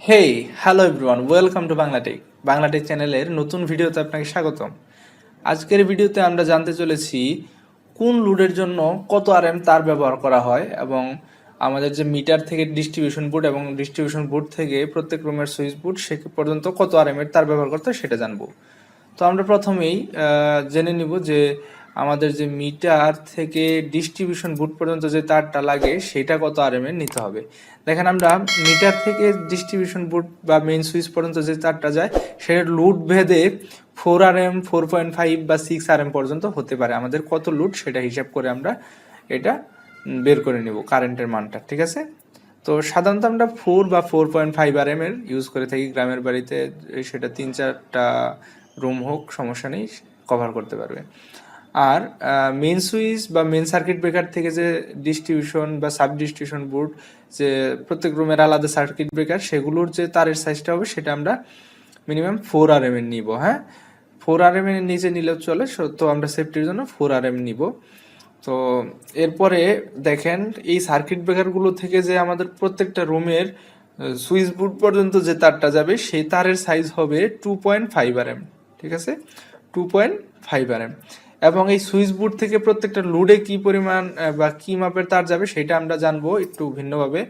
Hey, hello everyone, welcome to Bangla Tech চ্যানেলের নতুন ভিডিওতে আপনাকে স্বাগতম। আজকের ভিডিওতে আমরা জানতে চলেছি কোন লোডের জন্য কত আরএম তার ব্যবহার করা হয় এবং আমাদের যে মিটার থেকে ডিস্ট্রিবিউশন বোর্ড এবং ডিস্ট্রিবিউশন বোর্ড থেকে প্রত্যেক রুমের সুইচ বোর্ড সে পর্যন্ত কত আরএম এর তার ব্যবহার করতে হয় সেটা জানবো। তো আমরা প্রথমেই জেনে নিব যে আমাদের যে মিটার থেকে ডিস্ট্রিবিউশন বোর্ড পর্যন্ত যে তারটা লাগে সেটা কত আরএম এর নিতে হবে। দেখেন আমরা মিটার থেকে ডিস্ট্রিবিউশন বোর্ড বা মেইন সুইচ পর্যন্ত যে তারটা যায় সেটার লোড ভেদে 4 আরএম, 4.5 বা 6 আরএম পর্যন্ত হতে পারে। আমাদের কত লোড সেটা হিসাব করে আমরা এটা বের করে নেব কারেন্টের মানটা, ঠিক আছে। তো সাধারণত আমরা 4 বা 4.5 আরএম এর ইউজ করে থাকি গ্রামের বাড়িতে, সেটা 3-4টা রুম হোক সমস্যা নেই, কভার করতে পারবে। আর মেন সুইচ বা মেন সার্কিট ব্রেকার থেকে যে ডিস্ট্রিবিউশন বা সাব ডিস্ট্রিবিউশন বোর্ড, যে প্রত্যেক রুমের আলাদা সার্কিট ব্রেকার, সেগুলোর যে তারের সাইজটা হবে সেটা আমরা মিনিমাম 4 আরএম এর নিব। হ্যাঁ, 4 আরএম এর নিচে নিলেও চলে, তো আমরা সেফটির জন্য 4 আরএম নিব। তো এরপরে দেখেন এই সার্কিট ব্রেকারগুলো থেকে যে আমাদের প্রত্যেকটা রুমের সুইচ বোর্ড পর্যন্ত যে তারটা যাবে সেই তারের সাইজ হবে 2.5 আরএম, ঠিক আছে, 2.5 আরএম। এবং এই সুইচ বোর্ড থেকে প্রত্যেকটা লোডে কি পরিমাণ বা কি মাপের তার যাবে সেটা আমরা জানবো একটু ভিন্নভাবে।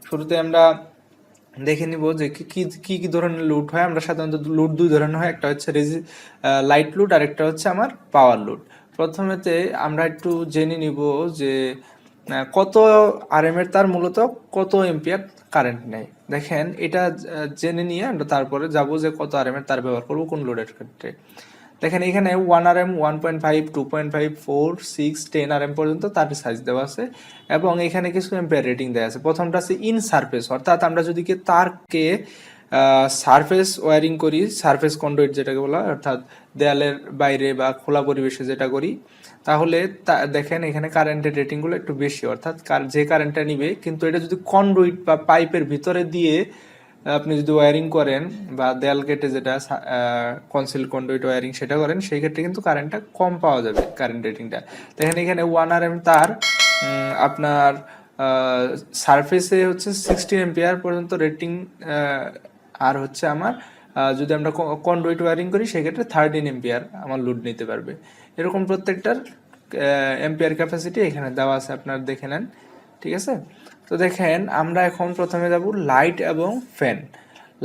শুরুতে আমরা দেখে নিব যে কি কি ধরনের লোড হয়। আমরা সাধারণত লোড দুই ধরনের হয়, একটা হচ্ছে লাইট লোড আর একটা হচ্ছে আমার পাওয়ার লোড। প্রথমেতে আমরা একটু জেনে নিব যে কত আরএম এর তার মূলত কত এম্পিয়ার কারেন্ট নেয়। দেখেন এটা জেনে নিয়ে আমরা তারপরে যাব যে কত আরএম এর তার ব্যবহার করব কোন লোডের ক্ষেত্রে। দেখেন এখানে 1 আরএম, 1.5, 2.5, 4, 6, 10 আরএম পর্যন্ত তার সাইজ দেওয়া আছে এবং এখানে কিছু এম্পিয়ার রেটিং দেওয়া আছে। প্রথমটা আছে ইন সারফেস, অর্থাৎ আমরা যদি তারকে সারফেস ওয়ারিং করি, সারফেস কন্ডুইট যেটাকে বলা, অর্থাৎ দেয়ালের বাইরে বা খোলা পরিবেশে যেটা করি, তাহলে দেখেন এখানে কারেন্টের রেটিংগুলো একটু বেশি, অর্থাৎ যে কারেন্টটা নিবে। কিন্তু এটা যদি কন্ডুইট বা পাইপের ভিতরে দিয়ে আপনি যদি ওয়ারিং করেন বা দেয়াল কেটে যেটা কনসিল কন্ডুইট ওয়ারিং সেটা করেন, সেই ক্ষেত্রে কিন্তু কারেন্টটা কম পাওয়া যাবে, কারেন্ট রেটিংটা। দেখেন এখানে 1 আরএম তার আপনার সারফেসে হচ্ছে 16 এম্পিয়ার পর্যন্ত রেটিং, আর হচ্ছে আমার যদি আমরা কন্ডুইট ওয়ারিং করি সেক্ষেত্রে 13 এম্পিয়ার আমার লোড নিতে পারবে। এরকম প্রত্যেকটার এম্পিয়ার ক্যাপাসিটি এখানে দেওয়া আছে, আপনারা দেখে নেন, ঠিক আছে। তো দেখেন আমরা এখন প্রথমে যাব লাইট এবং ফ্যান।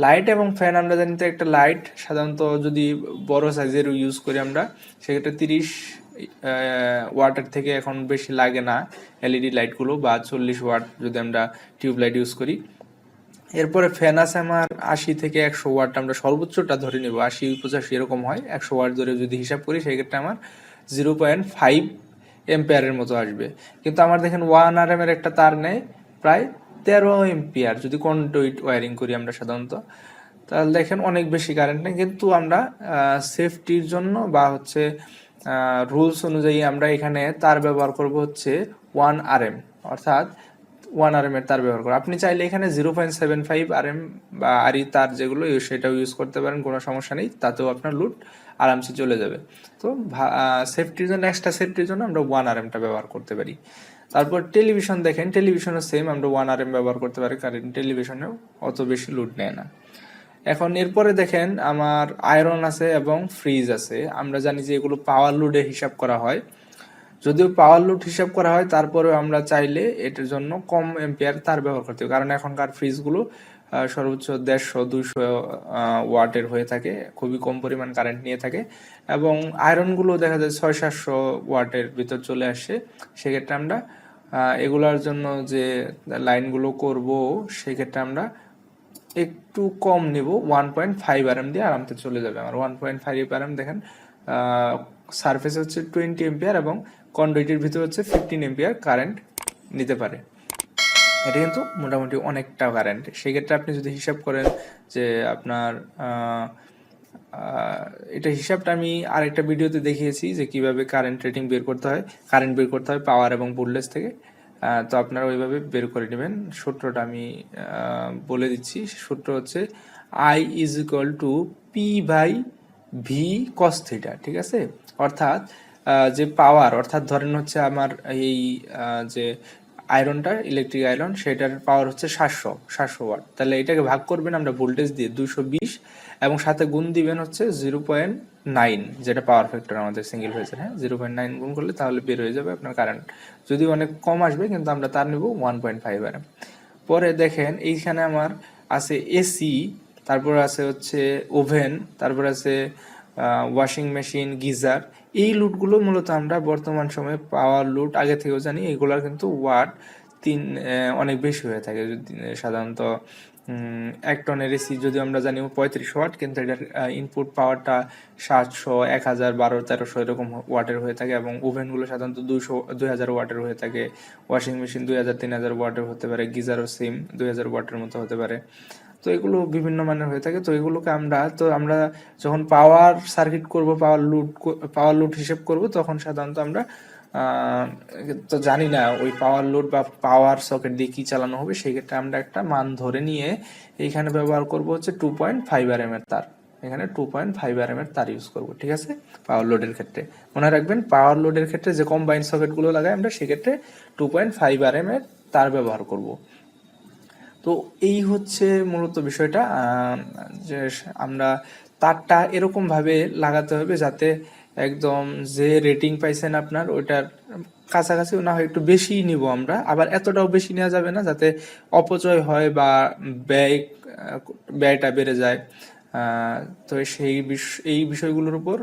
লাইট এবং ফ্যান আমরা জানি তো, একটা লাইট সাধারণত যদি বড় সাইজের ইউজ করি আমরা সেক্ষেত্রে 30 ওয়াটের থেকে এখন বেশি লাগে না এলইডি লাইটগুলো, বা 40 ওয়াট যদি আমরা টিউব লাইট ইউজ করি। এরপরে ফ্যান আছে আমার 80 থেকে 100 ওয়াট, আমরা সর্বোচ্চটা ধরে নেব 80-85 এরকম হয়। 100 ওয়াট ধরে যদি হিসাব করি সেক্ষেত্রে আমার 0.5 এম্পিয়ারের মতো আসবে। কিন্তু আমার দেখেন 1 আরএম এর একটা তার নেয় প্রায় 13 এম্পিয়ার যদি কন্ডুইট ওয়ারিং করি আমরা সাধারণত, তাহলে দেখেন অনেক বেশি কারেন্ট নেই। কিন্তু আমরা সেফটির জন্য বা হচ্ছে রুলস অনুযায়ী আমরা এখানে তার ব্যবহার করব হচ্ছে 1 আরএম, অর্থাৎ 1 আরএম এর তার ব্যবহার করো। আপনি চাইলে এখানে 0.75 আরএম বা আরই তার যেগুলো সেটাও ইউজ করতে পারেন, কোনো সমস্যা নেই, তাতেও আপনার লোড আরামসে চলে যাবে। তো সেফটির জন্য, এক্সট্রা সেফটির জন্য আমরা 1 আরএমটা ব্যবহার করতে পারি। তারপর টেলিভিশন দেখেন, টেলিভিশনও সেম, আমরা 1 আরএম ব্যবহার করতে পারি, কারণ টেলিভিশনেও অত বেশি লোড নেয় না। এখন এরপরে দেখেন আমার আয়রন আছে এবং ফ্রিজ আছে। আমরা জানি যে এগুলো পাওয়ার লোডে হিসাব করা হয়, যদিও পাওয়ার লোড হিসাব করা হয় তারপরেও আমরা চাইলে এটার জন্য কম এম্পিয়ার তার ব্যবহার করতে হবে, কারণ এখনকার ফ্রিজগুলো সর্বোচ্চ 150-200 ওয়াটের হয়ে থাকে, খুবই কম পরিমাণ কারেন্ট নিয়ে থাকে। এবং আয়রনগুলো দেখা যায় 600-700 ওয়াটের ভিতর চলে আসে। সেক্ষেত্রে আমরা এগুলার জন্য যে লাইনগুলো করব সেক্ষেত্রে আমরা একটু কম নেব, 1.5 আরএম দিয়ে আরামতে চলে যাবে আমার। 1.5 আরএম দেখেন সারফেস হচ্ছে 20 এম্পিয়ার এবং কন্ডুইটের ভিতরে হচ্ছে 15 এম্পিয়ার কারেন্ট নিতে পারে। এটা কিন্তু মোটামুটি অনেকটা কারেন্ট। সেক্ষেত্রে আপনি যদি হিসাব করেন যে আপনার এটা হিসাবটা আমি আরেকটা ভিডিওতে দেখিয়েছি যে কিভাবে কারেন্ট রেটিং বের করতে হয়, কারেন্ট বের করতে হয় পাওয়ার এবং ভোল্টেজ থেকে। তো আপনারা ওইভাবে বের করে নেবেন। সূত্রটা আমি বলে দিচ্ছি। সূত্র হচ্ছে I is equal to P by V cos theta, ঠিক আছে। অর্থাৎ যে পাওয়ার, অর্থাৎ ধরেন হচ্ছে আমার এই যে আয়রনটা ইলেকট্রিক আয়রন সেটার পাওয়ার হচ্ছে 700 ওয়াট। তাহলে এটাকে ভাগ করবেন আমরা ভোল্টেজ দিয়ে 220 এবং সাথে গুণ দিবেন হচ্ছে 0.9, যেটা পাওয়ার ফ্যাক্টর আমাদের সিঙ্গেল ফেজের। হ্যাঁ, 0.9 গুণ করলে তাহলে বের হয়ে যাবে আপনার কারেন্ট। যদি অনেক কম আসবে কিন্তু আমরা তার নেব 1.5 আর। পরে দেখেন এইখানে আমার আছে এসি, তারপর আছে হচ্ছে ওভেন, তারপর আছে ওয়াশিং মেশিন, গিজার। এই লুটগুলো মূলত আমরা বর্তমান সময়ে পাওয়ার লুট আগে থেকেও জানি, এগুলোর কিন্তু ওয়াট অনেক বেশি হয়ে থাকে। সাধারণত 1 টনের এসি যদি আমরা জানি 35 ওয়াট, কিন্তু এটার ইনপুট পাওয়ারটা 700, 1000, 1200, 1300 এরকম ওয়াটের হয়ে থাকে। এবং ওভেনগুলো সাধারণত 2000 ওয়াটের হয়ে থাকে। ওয়াশিং মেশিন 2000, 3000 ওয়াটের হতে পারে। গিজারও সেম 2000 ওয়াটের মতো হতে পারে। তো এগুলো বিভিন্ন মানের হয়ে থাকে। তো এগুলোকে আমরা যখন পাওয়ার সার্কিট করব, পাওয়ার লুট হিসেব করব, তখন সাধারণত আমরা তো জানি না ওই পাওয়ার লোড বা পাওয়ার সকেট দিয়ে কি চালানো হবে। সেই ক্ষেত্রে আমরা একটা মান ধরে নিয়ে এইখানে ব্যবহার করব হচ্ছে 2.5 RM এর তার। এখানে 2.5 RM এর তার ইউজ করব, ঠিক আছে, পাওয়ার লোডের ক্ষেত্রে। মনে রাখবেন, পাওয়ার লোডের ক্ষেত্রে যে কম্বাইন্ড সকেটগুলো লাগাই আমরা, সেক্ষেত্রে 2.5 RM এর তার ব্যবহার করব। তো এই হচ্ছে মূলত বিষয়টা, যে আমরা তারটা এরকম ভাবে লাগাতে হবে যাতে একদম যে রেটিং পাইছেন আপনার ওইটার কাছাকাছি না হয়, একটু বেশি নিব আমরা, আবার এতটাও বেশি নেওয়া যাবে না যাতে অপচয় হয় বা ব্যয়টা বেড়ে যায়। তো এই বিষয়গুলোর উপর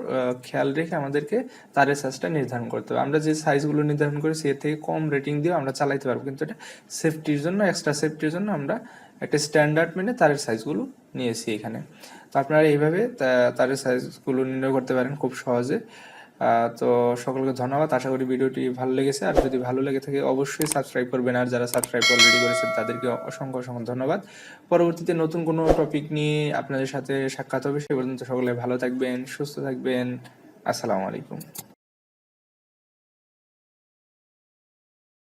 খেয়াল রেখে আমাদেরকে তারের সাইজটা নির্ধারণ করতে হবে। আমরা যে সাইজগুলো নির্ধারণ করেছি এর থেকে কম রেটিং দিয়েও আমরা চালাইতে পারবো, কিন্তু এটা সেফটির জন্য, এক্সট্রা সেফটির জন্য আমরা একটা স্ট্যান্ডার্ড মেনে তারের সাইজগুলো নিয়েছি এখানে। তো আপনারা এইভাবে তারের সাইজগুলো নির্ণয় করতে পারেন খুব সহজে। তো সকলকে ধন্যবাদ, আশা করি ভিডিওটি ভালো লেগেছে। আর যদি ভালো লেগে থাকে অবশ্যই সাবস্ক্রাইব করবেন, আর যারা সাবস্ক্রাইব অলরেডি করেছেন তাদেরকে অসংখ্য অসংখ্য ধন্যবাদ। পরবর্তীতে নতুন কোনো টপিক নিয়ে আপনাদের সাথে সাক্ষাৎ হবে। সে পর্যন্ত সকলে ভালো থাকবেন, সুস্থ থাকবেন। আসসালামু আলাইকুম।